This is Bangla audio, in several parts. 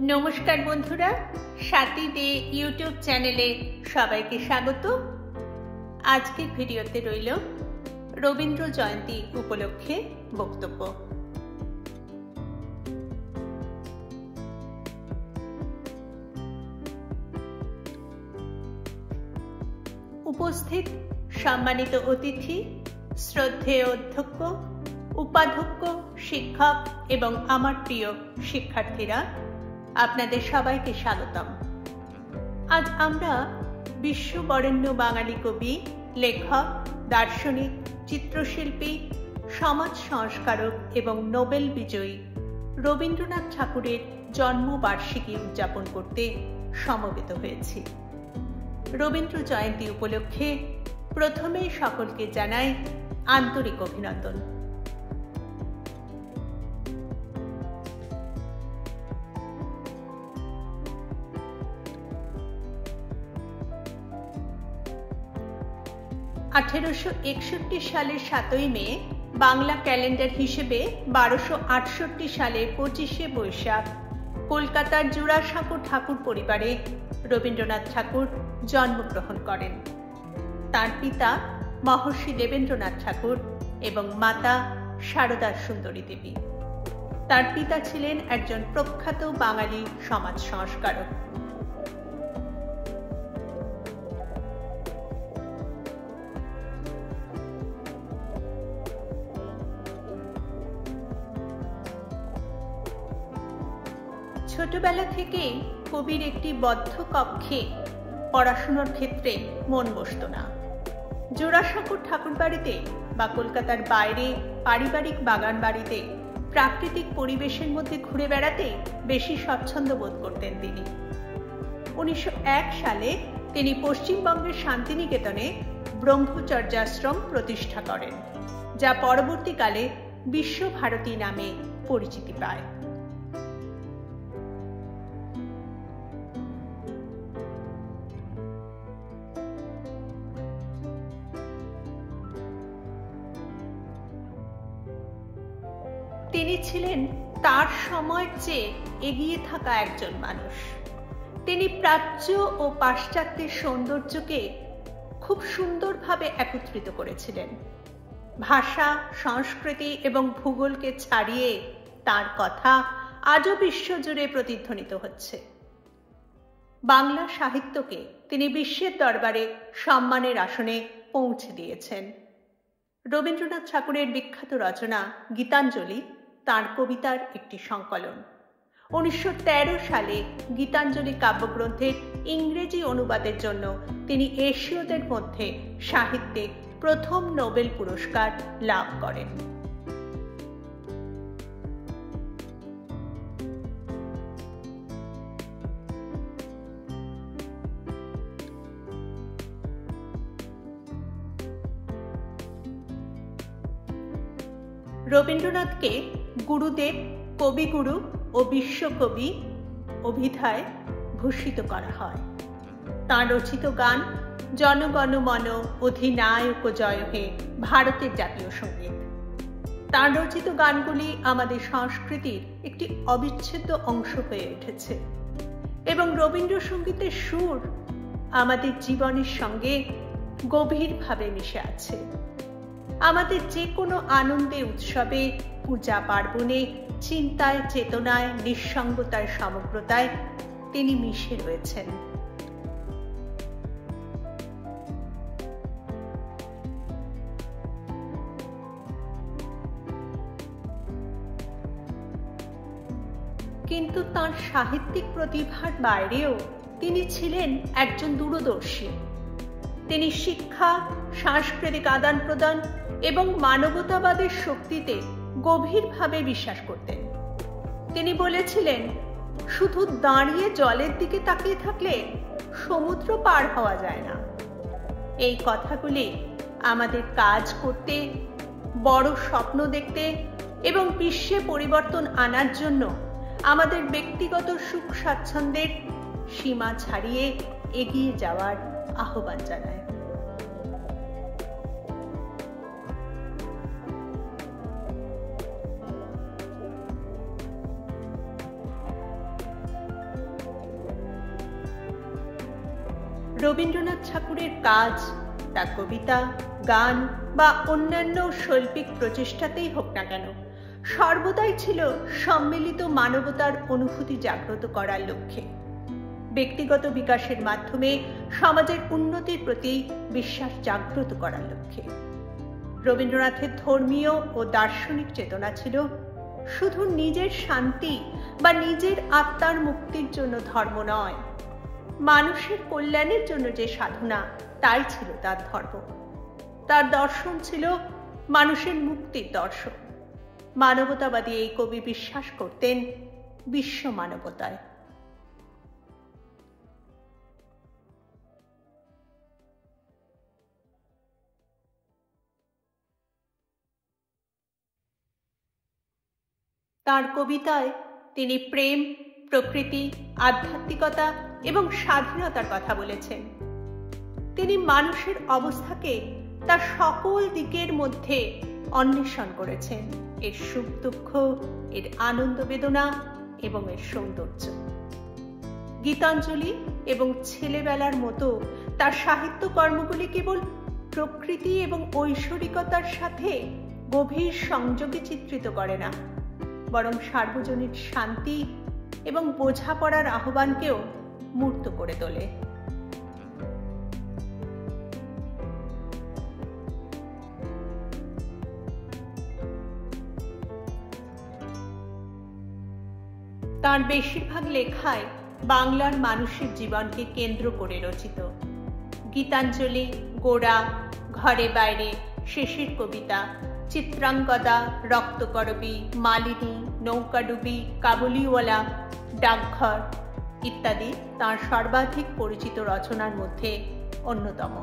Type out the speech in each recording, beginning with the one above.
নমস্কার বন্ধুরা, সাথী দে ইউটিউব চ্যানেলে সবাইকে স্বাগত। আজকের ভিডিওতে রইল রবীন্দ্র জয়ন্তী উপলক্ষে বক্তব্য। উপস্থিত সম্মানিত অতিথি, শ্রদ্ধেয় অধ্যক্ষ, উপাধ্যক্ষ, শিক্ষক এবং আমার প্রিয় শিক্ষার্থীরা, আপনাদের সবাইকে স্বাগতম। আজ আমরা বিশ্ববরেণ্য বাঙালি কবি, লেখক, দার্শনিক, চিত্রশিল্পী, সমাজ সংস্কারক এবং নোবেল বিজয়ী রবীন্দ্রনাথ ঠাকুরের জন্মবার্ষিকী উদযাপন করতে সমবেত হয়েছি। রবীন্দ্র জয়ন্তী উপলক্ষে প্রথমেই সকলকে জানাই আন্তরিক অভিনন্দন। সালের 7ই মে বাংলা ক্যালেন্ডার হিসেবে 1268 সালের 25শে বৈশাখ কলকাতার জোড়াসাঁকো ঠাকুর পরিবারে রবীন্দ্রনাথ ঠাকুর জন্মগ্রহণ করেন। তার পিতা মহর্ষি দেবেন্দ্রনাথ ঠাকুর এবং মাতা সারদা সুন্দরী দেবী। তার পিতা ছিলেন একজন প্রখ্যাত বাঙালি সমাজ সংস্কারক। ছোটবেলা থেকেই কবির একটি বদ্ধ কক্ষে পড়াশোনার ক্ষেত্রে মন বসত না। জোড়াসাঁকোর ঠাকুর বাড়িতে বা কলকাতার বাইরে পারিবারিক বাগান বাড়িতে প্রাকৃতিক পরিবেশের মধ্যে ঘুরে বেড়াতে বেশি স্বচ্ছন্দ বোধ করতেন তিনি। 1901 সালে তিনি পশ্চিমবঙ্গের শান্তিনিকেতনে ব্রহ্মচর্যাশ্রম প্রতিষ্ঠা করেন, যা পরবর্তীকালে বিশ্বভারতী নামে পরিচিতি পায়। তিনি ছিলেন তার সময়ের চেয়ে এগিয়ে থাকা একজন মানুষ। তিনি প্রাচ্য ও পাশ্চাত্যের সৌন্দর্যকে খুব সুন্দরভাবে একত্রিত করেছিলেন। ভাষা, সংস্কৃতি এবং ভূগোলকে ছাড়িয়ে তার কথা আজও বিশ্বজুড়ে প্রতিধ্বনিত হচ্ছে। বাংলা সাহিত্যকে তিনি বিশ্বের দরবারে সম্মানের আসনে পৌঁছে দিয়েছেন। রবীন্দ্রনাথ ঠাকুরের বিখ্যাত রচনা গীতাঞ্জলি তাঁর কবিতার একটি সংকলন। 1913 সালে গীতাঞ্জলি কাব্যগ্রন্থের ইংরেজি অনুবাদের জন্য তিনি এশীয়দের মধ্যে সাহিত্যে প্রথম নোবেল পুরস্কার লাভ করেন। রবীন্দ্রনাথকে গুরুদেব, কবিগুরু ও বিশ্বকবি অভিধায় ভূষিত করা হয়। তাঁর রচিত গান জনগণ মন অধিনায়ক জয় হে ভারতের জাতীয় সঙ্গীত। তাঁর রচিত গানগুলি আমাদের সংস্কৃতির একটি অবিচ্ছেদ্য অংশ হয়ে উঠেছে এবং রবীন্দ্রসঙ্গীতের সুর আমাদের জীবনের সঙ্গে গভীরভাবে মিশে আছে। আমাদের যে কোনো আনন্দে, উৎসবে, পূজা পার্বণে, চিন্তায়, চেতনায়, নিঃসঙ্গতায়, সমগ্রতায় তিনি মিশে রয়েছেন। কিন্তু তাঁর সাহিত্যিক প্রতিভার বাইরেও তিনি ছিলেন একজন দূরদর্শী। তিনি শিক্ষা, সাংস্কৃতিক আদান প্রদান এবং মানবতাবাদের শক্তিতে গভীরভাবে বিশ্বাস করতেন। তিনি বলেছিলেন, শুধু দাঁড়িয়ে জলের দিকে তাকিয়ে থাকলে সমুদ্র পার হওয়া যায় না। এই কথাগুলি আমাদের কাজ করতে, বড় স্বপ্ন দেখতে এবং বিশ্বে পরিবর্তন আনার জন্য আমাদের ব্যক্তিগত সুখ স্বাচ্ছন্দ্যের সীমা ছাড়িয়ে এগিয়ে যাওয়ার আহ্বান জানায়। রবীন্দ্রনাথ ঠাকুরের কাজ, তার কবিতা, গান বা অন্যান্য শৈল্পিক প্রচেষ্টাতেই হোক না কেন, সর্বদাই ছিল সম্মিলিত মানবতার অনুভূতি জাগ্রত করার লক্ষ্যে, ব্যক্তিগত বিকাশের মাধ্যমে সমাজের উন্নতির প্রতি বিশ্বাস জাগ্রত করার লক্ষ্যে। রবীন্দ্রনাথের ধর্মীয় ও দার্শনিক চেতনা ছিল শুধু নিজের শান্তি বা নিজের আত্মার মুক্তির জন্য ধর্ম নয়, মানুষের কল্যাণের জন্য যে সাধনা, তাই ছিল তার ধর্ম। তার দর্শন ছিল মানুষের মুক্তির দর্শন। মানবতাবাদী এই কবি বিশ্বাস করতেন বিশ্ব মানবতায়। তার কবিতায় তিনি প্রেম, প্রকৃতি, আধ্যাত্মিকতা এবং স্বাধীনতার কথা বলেছেন। তিনি মানুষের অবস্থাকে তার সকল দিকের মধ্যে অন্বেষণ করেছেন, এর সুখ দুঃখ, এর আনন্দ বেদনা এবং এর সৌন্দর্য। গীতাঞ্জলি এবং ছেলেবেলার মতো তার সাহিত্য কর্মগুলি কেবল প্রকৃতি এবং ঐশ্বরিকতার সাথে গভীর সংযোগে চিত্রিত করে না, বরং সার্বজনীন শান্তি এবং বোঝাপড়ার আহ্বানকেও মূর্ত করে তোলে। তার বেশিরভাগ লেখায় বাংলার মানুষের জীবনকে কেন্দ্র করে রচিত। গীতাঞ্জলি, গোড়া, ঘরে বাইরে, শেষের কবিতা, চিত্রাঙ্গদা, রক্তকরবী, মালিনী, নৌকাডুবি, কাবুলিওয়ালা, ডাকঘর ইত্যাদি তাঁর সর্বাধিক পরিচিত রচনার মধ্যে অন্যতম।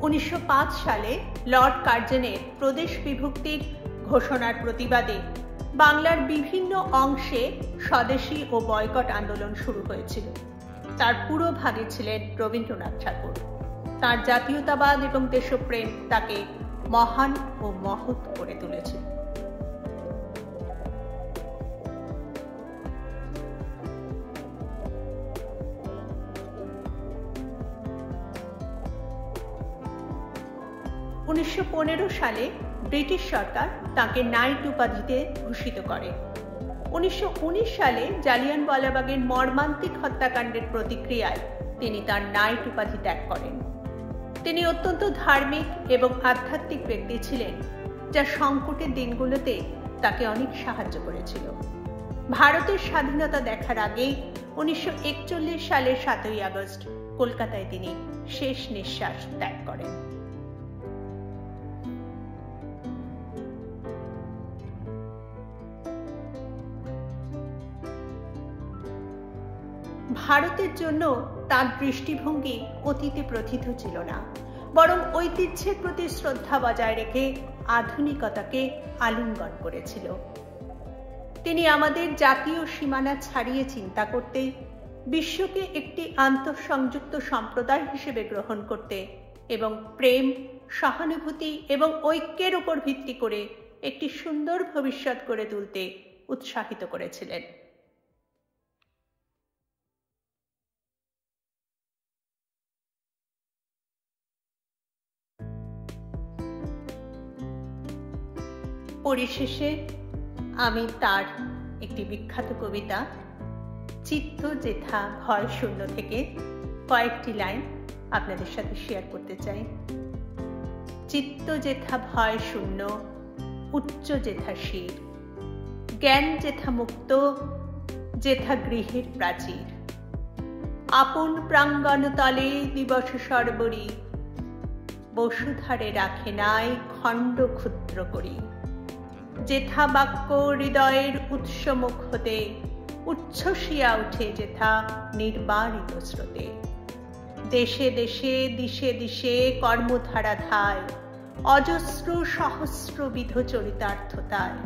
(1905) সালে লর্ড কার্জনের প্রদেশ বিভক্তির ঘোষণার প্রতিবাদে বাংলার বিভিন্ন অংশে স্বদেশী ও বয়কট আন্দোলন শুরু হয়েছিল। তার পুরো ভাগে ছিলেন রবীন্দ্রনাথ ঠাকুর। তার জাতীয়তাবাদ এবং দেশপ্রেম তাকে মহান ও মহৎ করে তুলেছিল। (1915) সালে ব্রিটিশ সরকার তাকে নাইট উপাধিতে ভূষিত করে। 1919 সালে জালিয়ানওয়ালাবাগের মর্মান্তিক হত্যাকাণ্ডের প্রতিক্রিয়ায় তিনি তার নাইট উপাধি ত্যাগ করেন। তিনি অত্যন্ত ধার্মিক এবং আধ্যাত্মিক ব্যক্তি ছিলেন, যা সংকটের দিনগুলোতে তাকে অনেক সাহায্য করেছিল। ভারতের স্বাধীনতা দেখার আগেই 1941 সালের 7ই আগস্ট কলকাতায় তিনি শেষ নিঃশ্বাস ত্যাগ করেন। ভারতের জন্য তার দৃষ্টিভঙ্গি অতীতে প্রথিত ছিল না, বরং ঐতিহ্যের প্রতি শ্রদ্ধা বজায় রেখে আধুনিকতাকে আলিঙ্গন করেছিল। তিনি আমাদের জাতীয় সীমানা ছাড়িয়ে চিন্তা করতে, বিশ্বকে একটি আন্তঃসংযুক্ত সম্প্রদায় হিসেবে গ্রহণ করতে এবং প্রেম, সহানুভূতি এবং ঐক্যের উপর ভিত্তি করে একটি সুন্দর ভবিষ্যৎ গড়ে তুলতে উৎসাহিত করেছিলেন। পরিশেষে আমি তার একটি বিখ্যাত কবিতা চিত্ত যেথা ভয় শূন্য থেকে কয়েকটি লাইন আপনাদের সাথে শেয়ার করতে চাই। চিত্ত যেথা ভয় শূন্য, উচ্চ যেথা শির, জ্ঞান যেথা মুক্ত, যেথা গৃহের প্রাচীর, আপন প্রাঙ্গণ তলে দিবস সর্বরী, বসুধারে রাখে নাই খণ্ড ক্ষুদ্র করি, যেথা বাক্য হৃদয়ের উৎসমুখ হতে উচ্ছ্বসিয়া উঠে যেথা নির্বারিত স্রোতে, দেশে দেশে দিশে দিশে কর্মধারা ধায়, অজস্র সহস্রবিধ চরিতার্থতায়,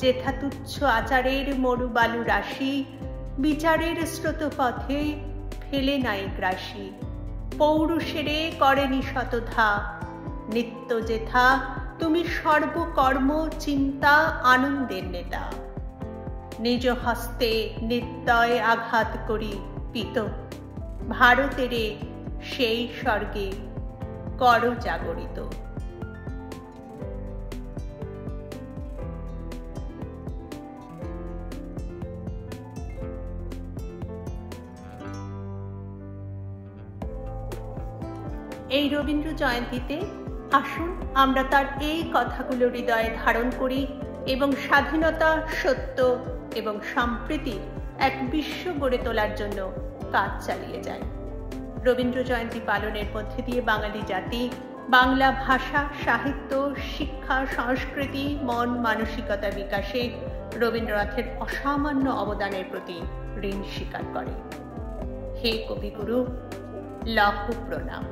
যেথা তুচ্ছ আচারের মরুবালু রাশি, বিচারের স্রোতপথে ফেলে নাই গ্রাসী, পৌরুষেরে করেনি শতধা, নিত্য যেথা তুমি সর্বকর্ম চিন্তা আনন্দের নেতা। নিজ হস্তে নিত্যয় আঘাত করি পিত, ভারতেরে সেই স্বর্গে কর জাগরিত। এই রবীন্দ্র জয়ন্তীতে আসুন আমরা তার এই কথাগুলো হৃদয়ে ধারণ করি এবং স্বাধীনতা, সত্য এবং সম্প্রীতির এক বিশ্ব গড়ে তোলার জন্য কাজ চালিয়ে যাই। রবীন্দ্র জয়ন্তী পালনের মধ্যে দিয়ে বাঙালি জাতি বাংলা ভাষা, সাহিত্য, শিক্ষা, সংস্কৃতি, মন মানসিকতা বিকাশে রবীন্দ্রনাথের অসামান্য অবদানের প্রতি ঋণ স্বীকার করে। হে কবিগুরু, লহ প্রণাম।